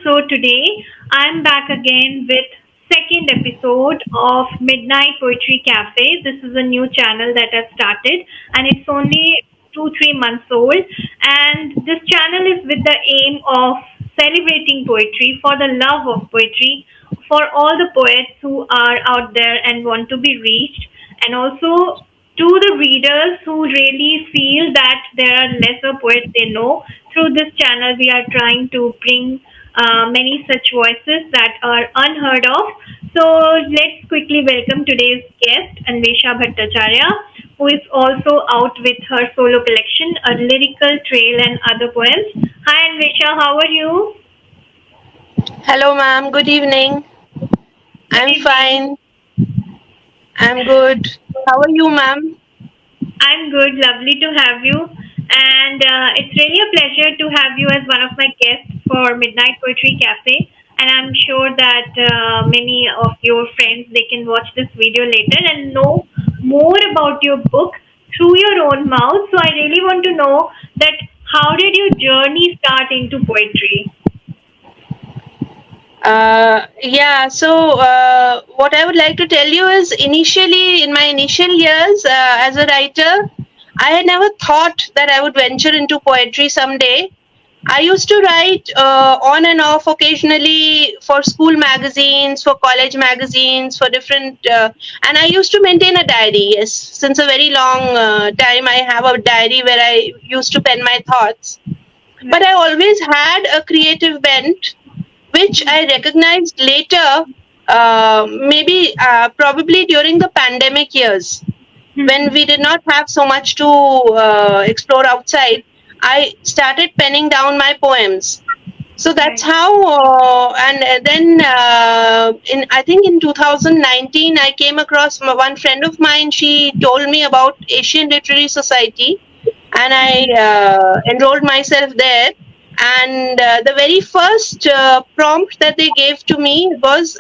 So today I'm back again with second episode of Midnight Poetry Cafe. This is a new channel that I've started and it's only 2-3 months old, and this channel is with the aim of celebrating poetry for the love of poetry for all the poets who are out there and want to be reached, and also to the readers who really feel that there are lesser poets they know. Through this channel, we are trying to bring many such voices that are unheard of. So let's quickly welcome today's guest, Anwesha Bhattacharya, who is also out with her solo collection, A Lyrical Trail and Other Poems. Hi Anwesha, how are you? Hello, ma'am. Good evening. Good I'm evening. fine. I'm good. How are you, ma'am? I'm good. Lovely to have you. And it's really a pleasure to have you as one of my guests for Midnight Poetry Cafe. And I'm sure that many of your friends they can watch this video later and know more about your book through your own mouth. So I really want to know that how did your journey start into poetry? What I would like to tell you is initially, in my initial years as a writer, I had never thought that I would venture into poetry someday. I used to write on and off occasionally for school magazines, for college magazines, for and I used to maintain a diary. Yes, since a very long time, I have a diary where I used to pen my thoughts. But Right. I always had a creative bent, which I recognized later, probably during the pandemic years when we did not have so much to explore outside. I started penning down my poems. So that's Right. how, and then in I think in 2019, I came across one friend of mine. She told me about Asian Literary Society, and I enrolled myself there. And the very first prompt that they gave to me was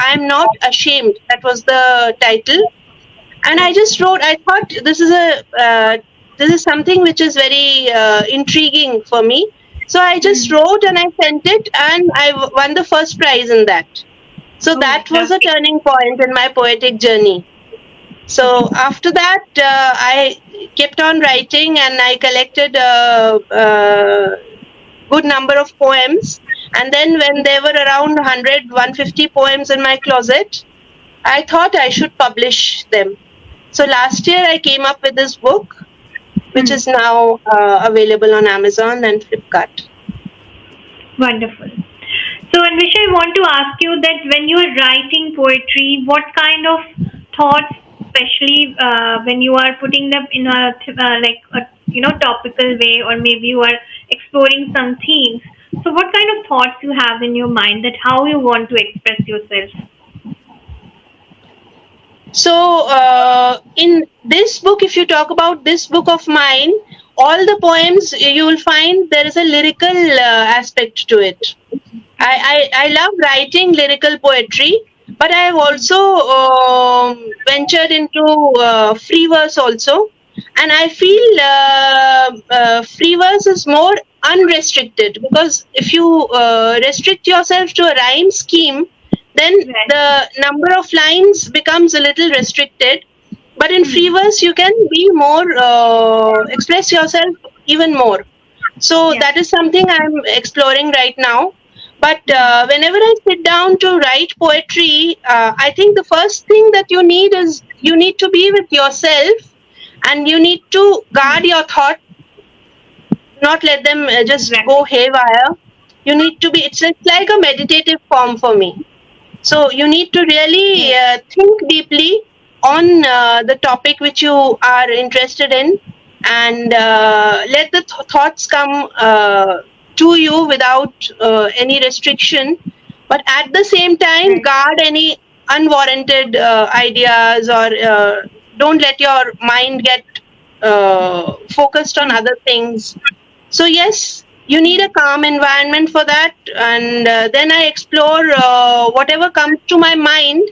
"I'm not ashamed." That was the title, and I Right. just wrote. I thought this is something which is very intriguing for me. So I just Hmm. wrote and I sent it, and won the first prize in that. So Oh, that was a lovely. turning point in my poetic journey. So after that, I kept on writing, and I collected a good number of poems. And then when there were around 100, 150 poems in my closet, I thought I should publish them. So last year I came up with this book, which Hmm. is now available on Amazon and Flipkart. Wonderful. So, Anvisha, I want to ask you that when you are writing poetry, what kind of thoughts, especially when you are putting them in a like a topical way, or maybe you are exploring some themes. So, what kind of thoughts you have in your mind that how you want to express yourself? So in this book, if you talk about this book of mine, all the poems you will find there is a lyrical aspect to it. Right. I love writing lyrical poetry, but I have Hmm. also ventured into free verse also, and I feel free verse is more unrestricted, because if you restrict yourself to a rhyme scheme, then Right. the number of lines becomes a little restricted. But in free Hmm. verse, you can be more express yourself even more. So Yeah. that is something I'm exploring right now. But Hmm. whenever I sit down to write poetry, I think the first thing that you need is you need to be with yourself, and you need to guard Hmm. your thoughts, not let them just go Exactly. haywire. You need to be, it's like a meditative form for me. So you need to really Right. think deeply on the topic which you are interested in, and let the thoughts come to you without any restriction. But at the same time, Right. guard any unwarranted ideas, or don't let your mind get focused on Hmm. other things. So yes, you need Hmm. a calm environment for that, and then I explore whatever comes to my mind.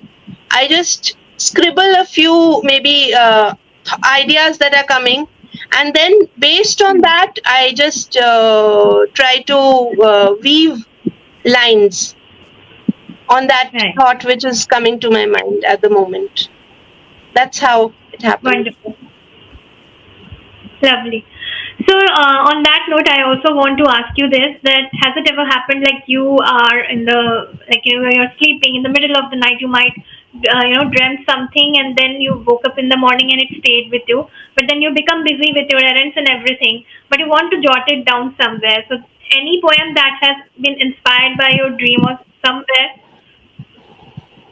I just scribble a few maybe ideas that are coming, and then based on Hmm. that, I just try to weave. lines on that Right. thought which is coming to my mind at the moment. That's how it happened. Wonderful. Lovely. So, on that note, I also want to ask you this: that has it ever happened like you are in the when you're sleeping in the middle of the night, you might dreamt something, and then you woke up in the morning and it stayed with you. But then you become busy with your errands and everything, but you want to jot it down somewhere. So, any poem that has been inspired by your dream or somewhere.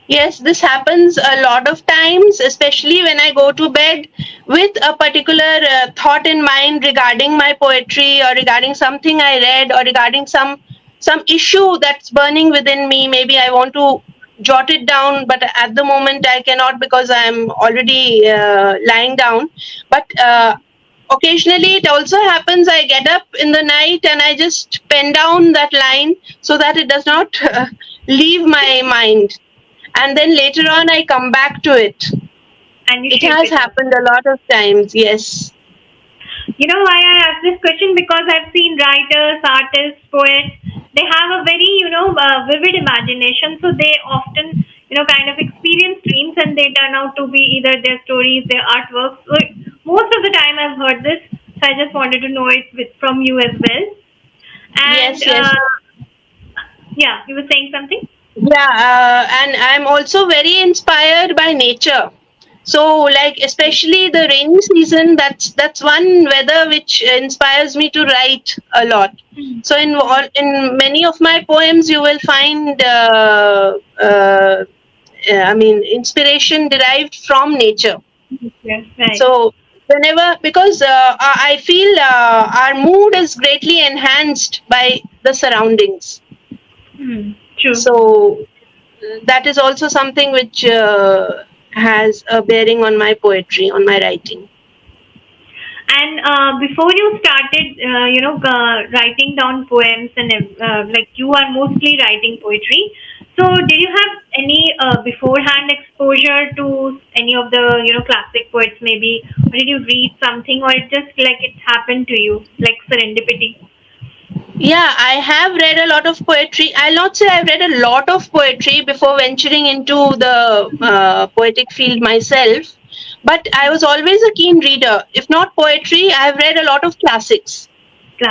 Yes, this happens a lot of times, especially when I go to bed with a particular thought in mind regarding my poetry or regarding something I read or regarding some issue that's burning within me. Maybe I want to jot it down, but at the moment I cannot because I'm already lying down. But occasionally it also happens I get up in the night and I just pen down that line so that it does not leave my mind, and then later on I come back to it. And you It shape has it up. happened a lot of times, yes. You know why I ask this question? Because I've seen writers, artists, poets. They have a very, vivid imagination. So they often, kind of experience dreams and they turn out to be either their stories, their artworks. So most of the time I've heard this. So I just wanted to know it from you as well. And Yes, yes. yeah, you were saying something? Yeah, and I'm also very inspired by nature. So, like especially the rainy season, that's one weather which inspires me to write a lot. Hmm. So, Hmm. in many of my poems, you will find, I mean, inspiration derived from nature. Yes, right. So, whenever, because I feel our mood is greatly enhanced by the surroundings. Hmm. True. So that is also something which has a bearing on my poetry, on my writing. And before you started, writing down poems and like you are mostly writing poetry. So, did you have any beforehand exposure to any of the classic poets, maybe, or did you read something, or it just like it happened to you, like serendipity? Yeah, I have read a lot of poetry. I'll not say I've read a lot of poetry before venturing into the poetic field myself, but I was always a keen reader. If not poetry, I've read a lot of classics.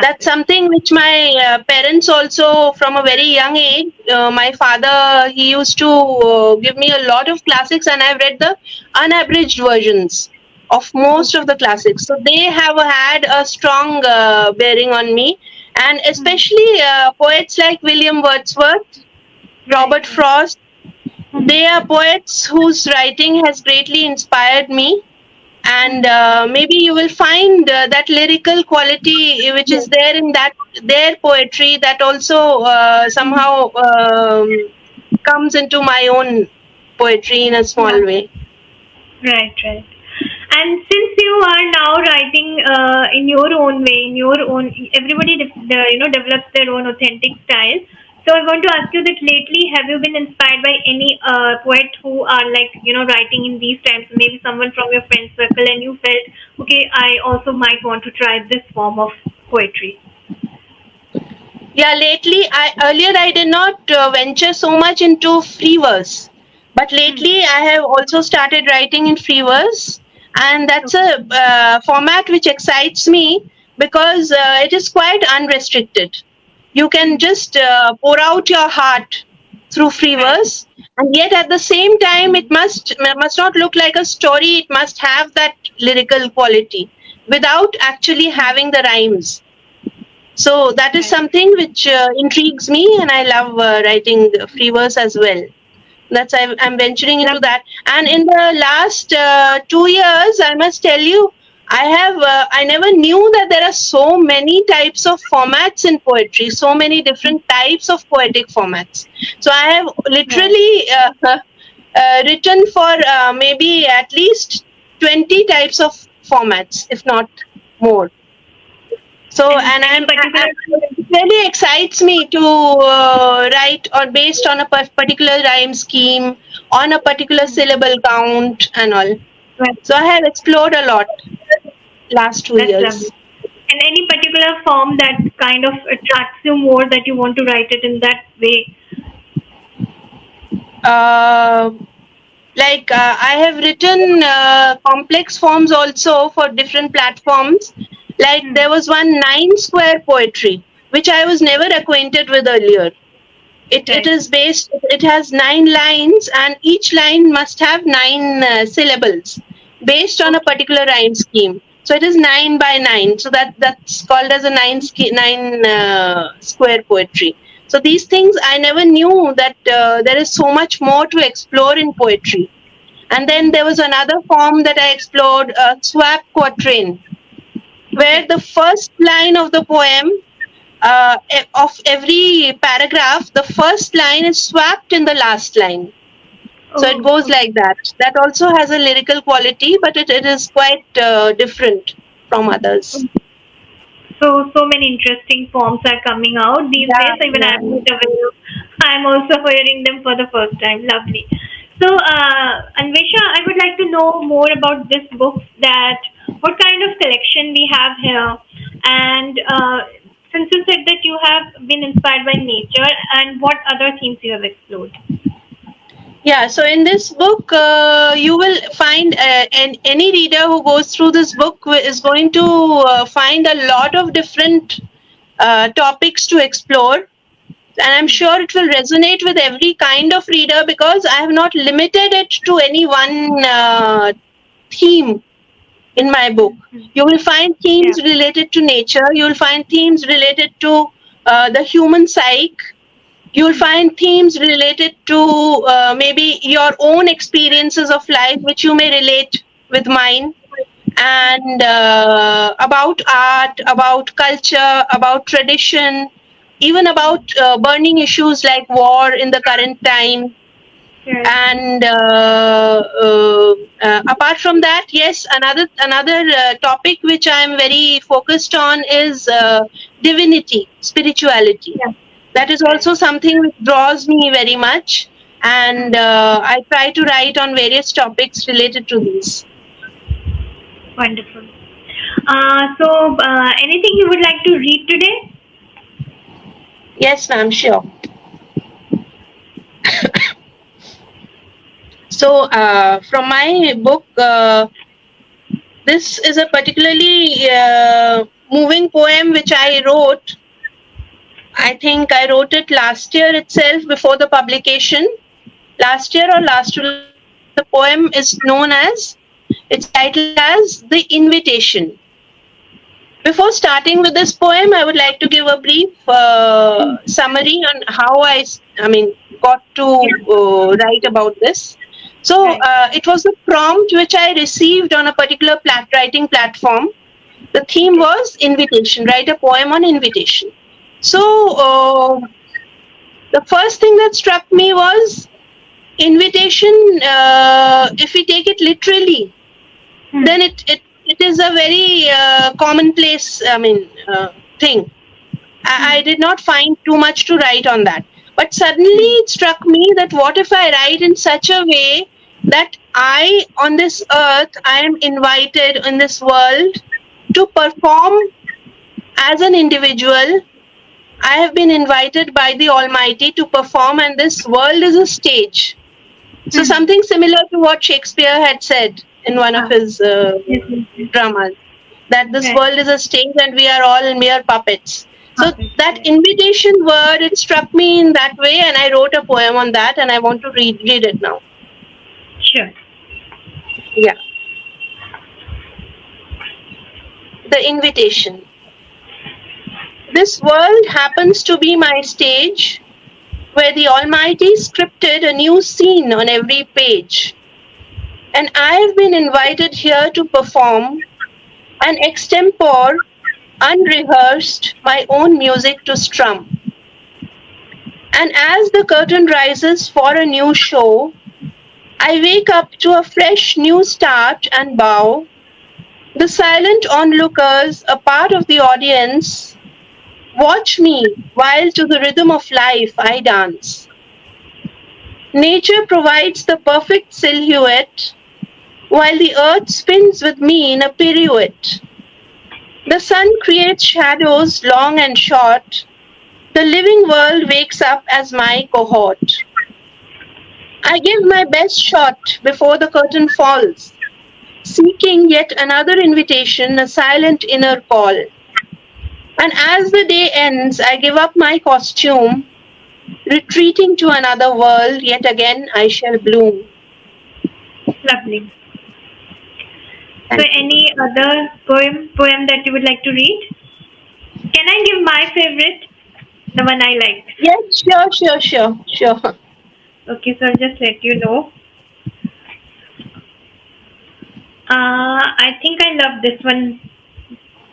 That's Classic. something which my parents also, from a very young age, my father, he used to give me a lot of classics, and I've read the unabridged versions of most of Okay. the classics. So they have had a strong bearing on me, and Hmm. especially poets like William Wordsworth, Right. Robert Right. Frost. Hmm. They are poets whose writing has greatly inspired me, and Hmm. maybe you will find that lyrical quality which is Yes. there in that their poetry that also Hmm. somehow comes into my own poetry in a Yeah. small way. Right, right. And since you are now writing in your own way, in your own, everybody develops their own authentic style. So I want to ask you that lately, have you been inspired by any poet who are like writing in these times? Maybe someone from your friend circle, and you felt, okay, I also might want to try this form of poetry. Yeah, lately I earlier I did not venture so much into free verse, but Hmm. lately I have also started writing in free verse, and that's Okay. a format which excites me because it is quite unrestricted. You can Hmm. just pour out your heart through free Right. verse, and yet at the same time it must not look like a story. It must have that lyrical quality without actually Hmm. having the rhymes. So that is Right. something which intrigues me, and I love writing free verse as well. I'm venturing into Love. that. And in the last 2 years, I must tell you, I never knew that there are so many types of formats in poetry, so many different types of poetic formats. So I have Right. literally written for maybe at least 20 types of formats, if not more. So, And and any particular? it really excites me to write or based on a particular rhyme scheme, on a particular Hmm. syllable count, and all. Right. So, I have explored a lot last two That's lovely. years. And any particular particular form that kind of attracts you more, that you want to write it in that way? Uh, I have written complex forms also for different platforms. Like Hmm. there was one 9 square poetry, which I was never acquainted with earlier. It Right. is based, it has 9 lines, and each line must have 9 syllables based on a Okay. particular rhyme scheme. So it is 9 by 9. So that's called as a 9 square poetry. So these things I never knew that there is so much more to explore in poetry. And then there was another form that I explored, swap quatrain, where Okay. the first line of the poem, of every paragraph, the first line is swapped in the last line. So it Oh, goes okay. like that. That also has a lyrical quality, but it is quite different from others. So many interesting forms are coming out these Yeah, days. Even yeah, I'm not aware of. I'm also hearing them for the first time. Lovely. So, Anwesha, I would like to know more about this book. That what kind of collection we have here, and since you said that you have been inspired by nature, and what other themes you have explored. yeah. So in this book, you will find, any reader who goes through this book is going to find a lot of different topics to explore, and I'm Hmm. sure it will resonate with every kind of reader, because I have not limited it to any one theme in my book. Hmm. Hmm. You will find Yeah. themes related to nature, you will find themes related to the human psyche, you will Hmm. find themes related to maybe your own experiences of life, which you may relate with mine, and about art, about culture, about tradition, even about Hmm. burning issues like war in the current time. Right. And apart from that, yes, another topic which I am very focused on is divinity, spirituality. Yeah. That is Right. also something which draws me very much, and Hmm. I try to write on various topics related to these. Wonderful. Anything you would like to read today? Yes, ma'am, sure. So, from my book, this is a particularly moving poem which I wrote. I think I wrote it last year itself before the publication. Last year or last to last year. The poem is known as, it's titled as The Invitation. Before starting with this poem, I would like to give a brief summary on how I mean, got to Yeah. write about this. So Right. it was a prompt which I received on a particular writing platform. The theme Okay. was invitation. Write a poem on invitation. So the first thing that struck me was invitation. If we take it literally, Hmm. then it is a very commonplace, thing. I Hmm. did not find too much to write on that. But suddenly Hmm. it struck me that what if I write in such a way that I, on this earth, I am invited in this world to perform as an individual. I have been invited by the Almighty to perform, and this world is a stage. So, Hmm. something similar to what Shakespeare had said in one of Ah. his Yes. Yes. Yes. dramas, that this Right. world is a stage and we are all mere puppets. So, Perfect. that Right. invitation word, it struck me in that way, and I wrote a poem on that, and I want to read it now. Sure. Yeah. The invitation. This world happens to be my stage, where the Almighty scripted a new scene on every page. And I've been invited here to perform an extempore, unrehearsed, my own music to strum. And as the curtain rises for a new show, I wake up to a fresh new start and bow. The silent onlookers, a part of the audience, watch me while to the rhythm of life I dance. Nature provides the perfect silhouette while the earth spins with me in a pirouette. The sun creates shadows long and short. The living world wakes up as my cohort. I give my best shot before the curtain falls, seeking yet another invitation, a silent inner call. And as the day ends, I give up my costume, retreating to another world, yet again I shall bloom. Lovely. So, Thank you. any other poem that you would like to read? Can I give my favorite, the one I liked? Yes, sure. Okay, so I'll just let you know. I think I love this one,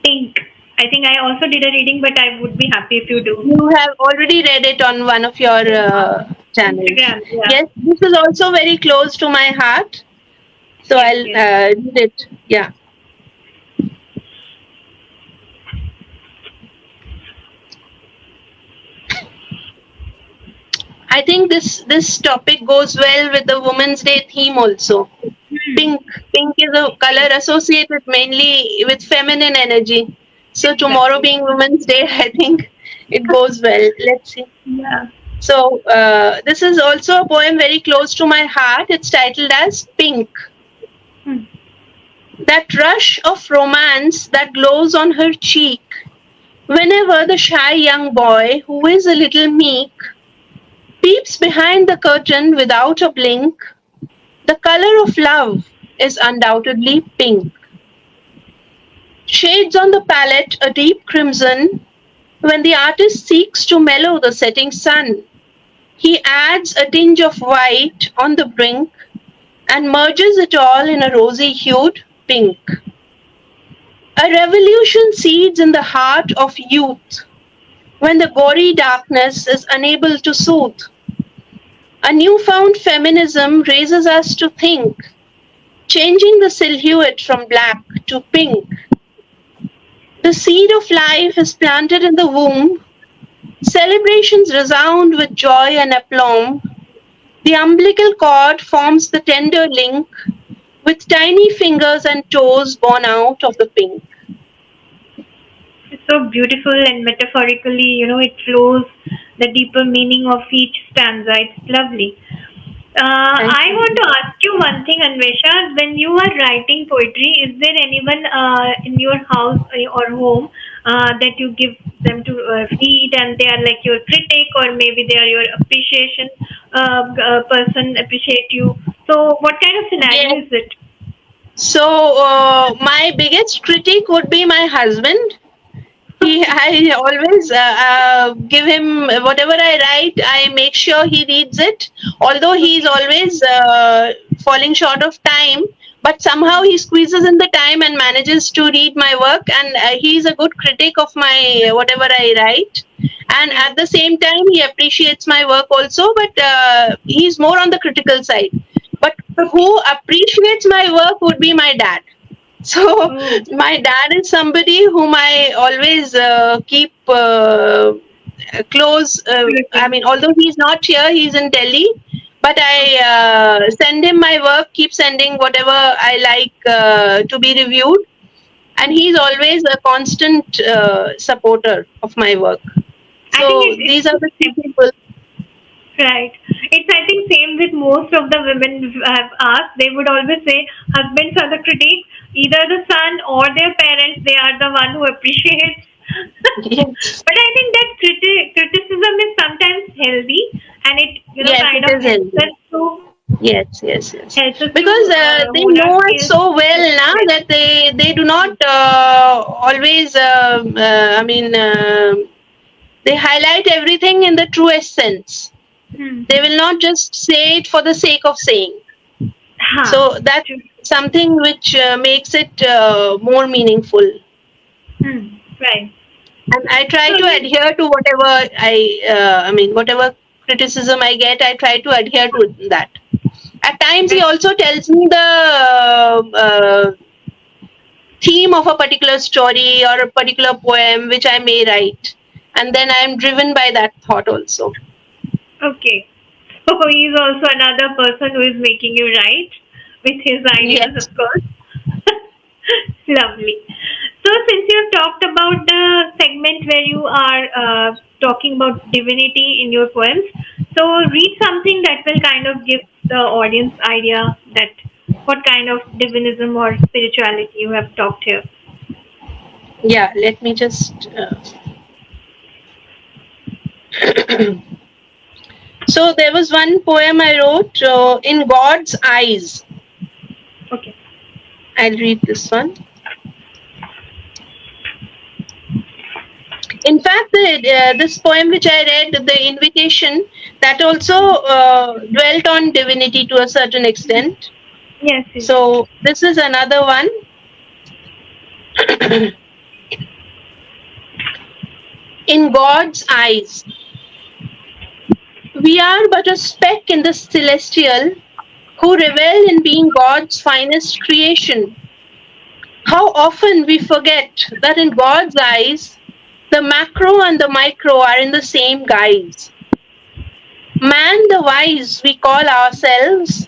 Pink. I think I also did a reading, but I would be happy if you do. You have already read it on one of your channels. Instagram, yeah. Yes, this is also very close to my heart. So Yes, I'll yes. read it. Yeah. I think this topic goes well with the Women's Day theme also. Hmm. Pink. Pink is a color associated mainly with feminine energy. So tomorrow Exactly. being Women's Day, I think it goes well. Let's see. Yeah. So this is also a poem very close to my heart. It's titled as Pink. Hmm. That rush of romance that glows on her cheek whenever the shy young boy, who is a little meek, peeps behind the curtain without a blink. The color of love is undoubtedly pink. Shades on the palette a deep crimson. When the artist seeks to mellow the setting sun, he adds a tinge of white on the brink and merges it all in a rosy hued pink. A revolution seeds in the heart of youth when the gory darkness is unable to soothe. A newfound feminism raises us to think, changing the silhouette from black to pink. The seed of life is planted in the womb. Celebrations resound with joy and aplomb. The umbilical cord forms the tender link with tiny fingers and toes born out of the pink. It's so beautiful and metaphorically, it flows the deeper meaning of each stanza. It's lovely. Thank I you. want to ask you one thing, Anwesha. When you are writing poetry, is there anyone in your house or home that you give them to read and they are like your critic or maybe they are your appreciation person, appreciate you? So, what kind of Yes. scenario is it? So my biggest critic would be my husband. I always give him whatever I write. I make sure he reads it. Although he's Okay. always falling short of time, but somehow he squeezes in the time and manages to read my work. And he's a good critic of my whatever I write. And Hmm. at the same time, he appreciates my work also, but he's more on the critical side. But Okay. who appreciates my work would be my dad. So Oh, my dad is somebody whom I always keep close. I looking. mean, although he's not here, he's in Delhi. But I Okay. send him my work, keep sending whatever I like to be reviewed, and Hmm. he's always a constant supporter of my work. I think So these are the two it's people. right. It's I think same with most of the women I've asked. They would always say husbands are the critics, either the son or their parents. They are the one who appreciates. Yes, But I think that criticism is sometimes healthy, and it yes, kind it of is healthy. Yes. helps us to Because they hone our know us skills. so well now that they do not always. I mean, they highlight everything in the truest sense. They Hmm. will not just say it for the sake of saying. Huh. So that's True. something which makes it more meaningful. Right. And I try So to yes. adhere to whatever I mean, whatever criticism I get, I try to adhere to that. At times, he That's also tells me the theme of a particular story or a particular poem which I may write, and then I am driven by that thought also. okay. So he's also another person who is making you right with his ideas, Yes. of course. Lovely. So, since you have talked about the segment where you are talking about divinity in your poems, so read something that will kind of give the audience idea that what kind of divinism or spirituality you have talked here. Yeah, let me just. So there was one poem I wrote, In God's Eyes. Okay. I'll read this one. In fact, this poem which I read, The Invitation, that also dwelt on divinity to a certain extent. Yes. Yes. So this is another one. In God's eyes, we are but a speck in the celestial who revel in being God's finest creation. How often we forget that in God's eyes, the macro and the micro are in the same guise. Man the wise, we call ourselves,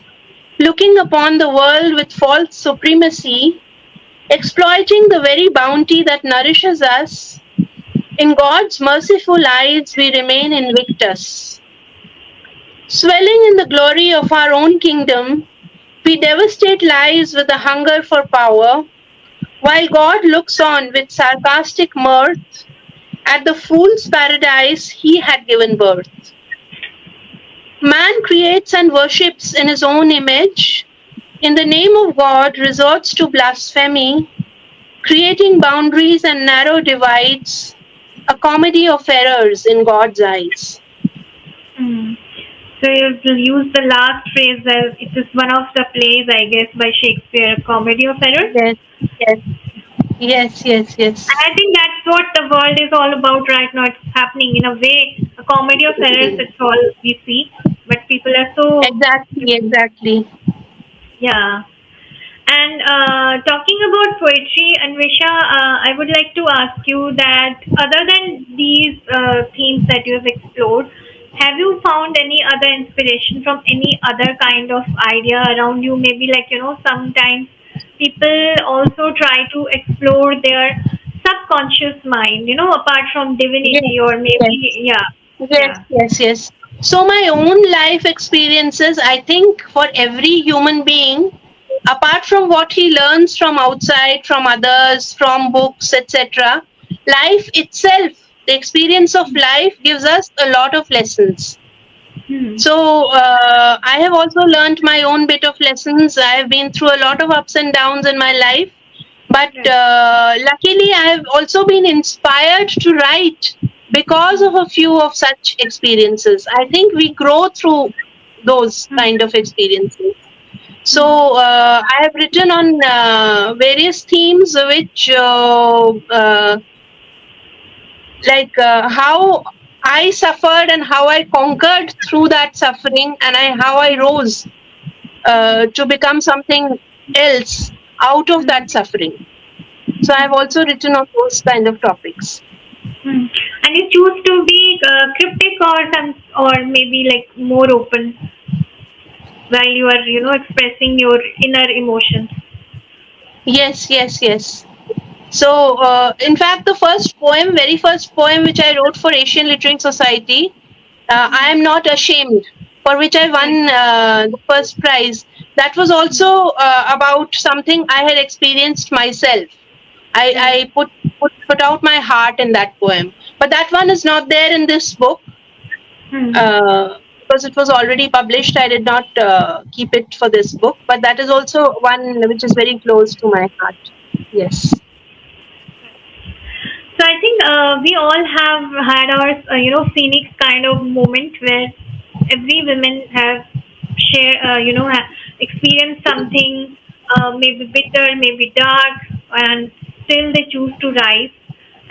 looking upon the world with false supremacy, exploiting the very bounty that nourishes us. In God's merciful eyes, we remain invictus. Swelling in the glory of our own kingdom, we devastate lives with a hunger for power, while God looks on with sarcastic mirth at the fool's paradise he had given birth. Man creates and worships in his own image, in the name of God resorts to blasphemy, creating boundaries and narrow divides, a comedy of errors in God's eyes. Hmm. So you use the last phrase as it is one of the plays, I guess, by Shakespeare, Comedy of Errors. Yes, yes, yes, yes, yes. And I think that's what the world is all about right now. It's happening in a way, a comedy of errors. It's all we see, but people are so, Exactly, exactly. yeah. And talking about poetry, Anwesha, I would like to ask you that other than these themes that you have explored, have you found any other inspiration from any other kind of idea around you? Maybe like, sometimes people also try to explore their subconscious mind, apart from Yes, divinity or yes. maybe, yeah, Yes, yeah. yes, yes. So, my own life experiences, I think for every human being, apart from what he learns from outside, from others, from books, etc., life itself, the experience of life gives us a lot of lessons. Hmm. So, I have also learned my own bit of lessons. I have been through a lot of ups and downs in my life. But Right. luckily, I have also been inspired to write because of a few of such experiences. I think we grow through those Hmm. kind of experiences. Hmm. So, I have written on various themes which, how I suffered and how I conquered through that suffering, and how I rose to become something else out of Hmm. that suffering. So I've also written on those kind of topics. Hmm. And you choose to be cryptic or or maybe like more open while you are, expressing your inner emotions. Yes, yes, yes. So, in fact, the very first poem which I wrote for Asian Literary Society, I Hmm. am not ashamed, for which I Right. won the first prize. That was also about something I had experienced myself. Right. I put out my heart in that poem, but that one is not there in this book. Hmm. Because it was already published, I did not keep it for this book, but that is also one which is very close to my heart. Yes. So I think we all have had our, scenic kind of moment where every woman have experienced something, maybe bitter, maybe dark, and still they choose to rise,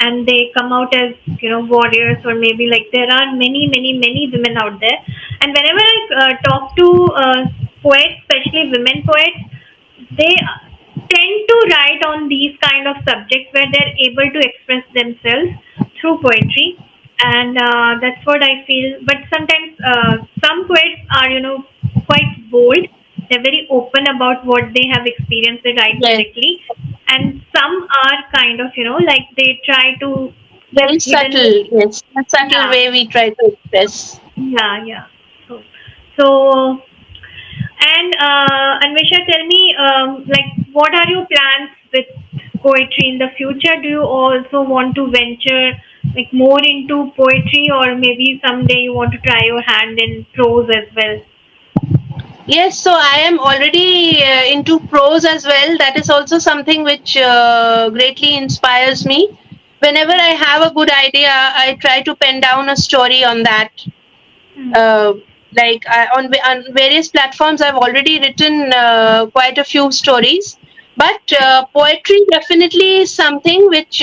and they come out as, warriors, or maybe like there are many, many, many women out there. And whenever I talk to poets, especially women poets, they tend to write on these kind of subjects where they're able to express themselves through poetry, and that's what I feel. But sometimes some poets are, quite bold. They're very open about what they have experienced. They write Yes. directly, and some are kind of, like they try to give Very hidden. subtle, yes. A subtle Yeah, way we try to express. yeah, yeah. So, and Anwesha, tell me, like, what are your plans with poetry in the future? Do you also want to venture like more into poetry, or maybe someday you want to try your hand in prose as well? Yes, so I am already into prose as well. That is also something which greatly inspires me. Whenever I have a good idea, I try to pen down a story on that. Hmm. Uh, on various platforms, I've already written quite a few stories. But poetry definitely is something which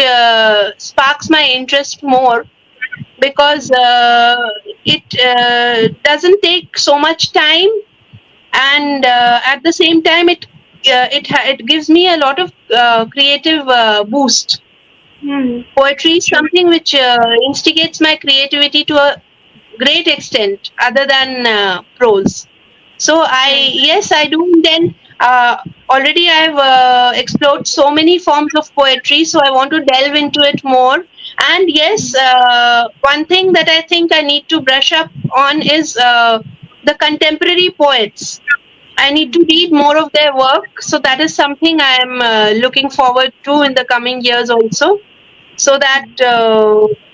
sparks my interest more because it doesn't take so much time, and at the same time it gives me a lot of creative boost. Hmm. Poetry is True. something which instigates my creativity to a great extent other than prose. So I, Right. yes, I do intend. Already I've explored so many forms of poetry, so I want to delve into it more. And yes, one thing that I think I need to brush up on is the contemporary poets. I need to read more of their work. So that is something I am looking forward to in the coming years also, so that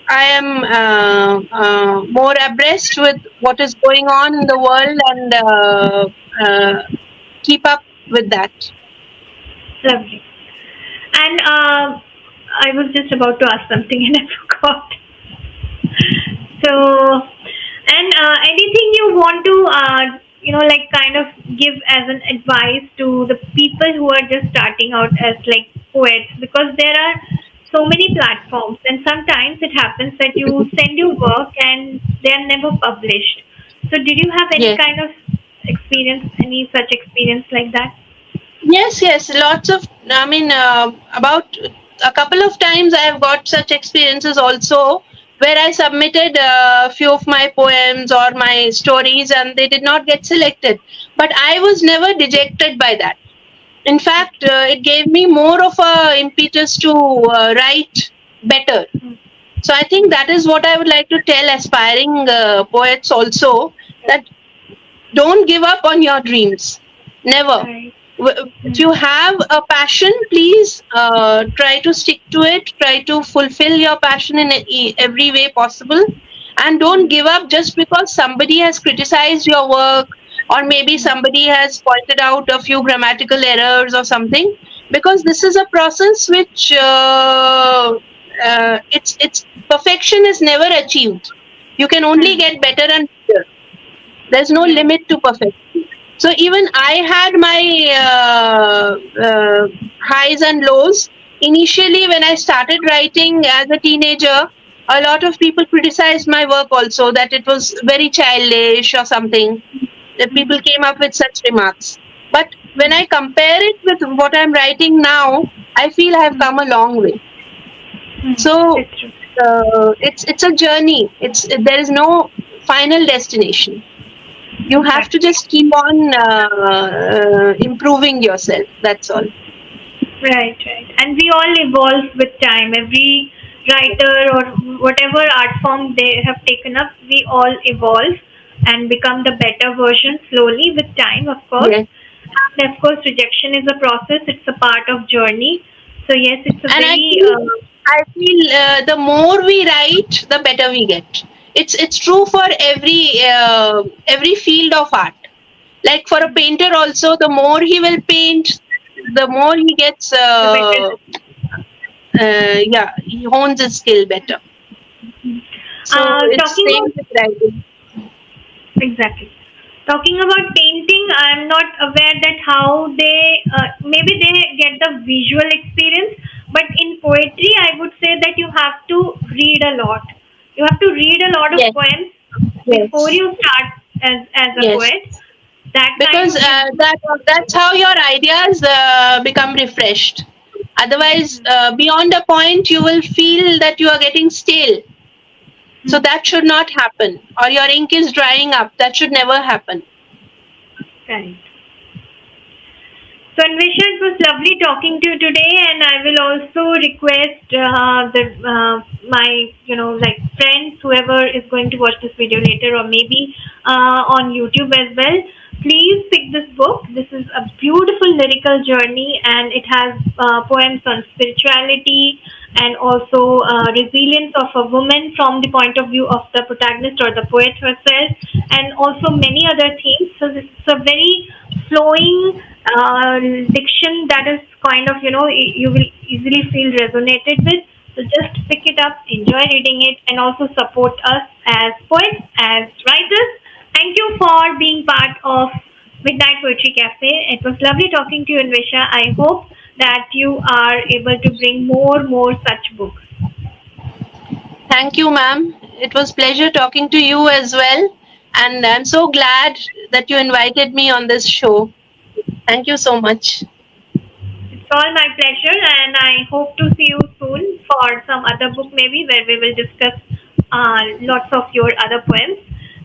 I am more abreast with what is going on in the world and keep up with that. Lovely. And I was just about to ask something and I forgot. So, and anything you want to, like kind of give as an advice to the people who are just starting out as like poets, because there are so many platforms, and sometimes it happens that you send your work and they are never published. So, did you have any Yes. kind of experience, any such experience like that? Yes, yes, lots of. I mean, about a couple of times I have got such experiences also where I submitted a few of my poems or my stories and they did not get selected. But I was never dejected by that. In fact, it gave me more of a impetus to write better. Hmm. So I think that is what I would like to tell aspiring poets also, that don't give up on your dreams. Never. Right. If Hmm. you have a passion, please try to stick to it. Try to fulfill your passion in every way possible. And don't Hmm. give up just because somebody has criticized your work, or maybe Hmm. somebody has pointed out a few grammatical errors or something. Because this is a process which it's perfection is never achieved. You can only Hmm. get better and better. There's no Right. limit to perfection. So even I had my highs and lows. Initially, when I started writing as a teenager, a lot of people criticized my work also, that it was very childish or something. That Hmm. people came up with such remarks. But when Hmm. I compare it with what I'm writing now, I feel I've Hmm. come a long way. Hmm. So It's true. it's a journey. There is no final destination. You have to Exactly. just keep on improving yourself. That's all. Right, right. And we all evolve with time. Every writer or whatever art form they have taken up, we all evolve and become the better version slowly with time, of course. Yes. And of course, rejection is a process. It's a part of journey. So yes, it's a And very I feel the more we write, the better we get. It's true for every field of art. Like for a painter also, the more he will paint, the more he gets the better. yeah, he hones his skill better. So it's Talking same about with writing. exactly. Talking about painting, I'm not aware that how they maybe they get the visual experience, but in poetry, I would say that you have to read a lot. You have to read a lot of Yes, poems before yes, you start as a yes. poet. That Because time is that's how your ideas become refreshed. Otherwise, beyond a point, you will feel that you are getting stale. So that should not happen. Or your ink is drying up. That should never happen. right. Anvesha, it was lovely talking to you today, and I will also request the my like friends, whoever is going to watch this video later, or maybe on YouTube as well. Please pick this book. This is a beautiful lyrical journey, and it has poems on spirituality and also resilience of a woman from the point of view of the protagonist or the poet herself, and also many other themes. So this is a very flowing diction that is kind of you will easily feel resonated with. So just pick it up, enjoy reading it, and also support us as poets, as writers. Thank you for being part of Midnight Poetry Cafe. It was lovely talking to you, Anwesha. I hope that you are able to bring more such books. Thank you, ma'am. It was pleasure talking to you as well. And I'm so glad that you invited me on this show. Thank you so much. It's all my pleasure, and I hope to see you soon for some other book, maybe where we will discuss lots of your other poems.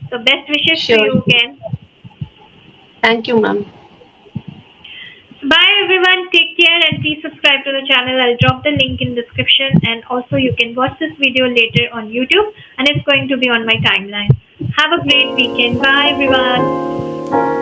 So, best wishes to Sure. you again. Thank you, ma'am. Bye everyone, take care and please subscribe to the channel. I'll drop the link in description, and also you can watch this video later on YouTube, and it's going to be on my timeline. Have a great weekend. Bye everyone.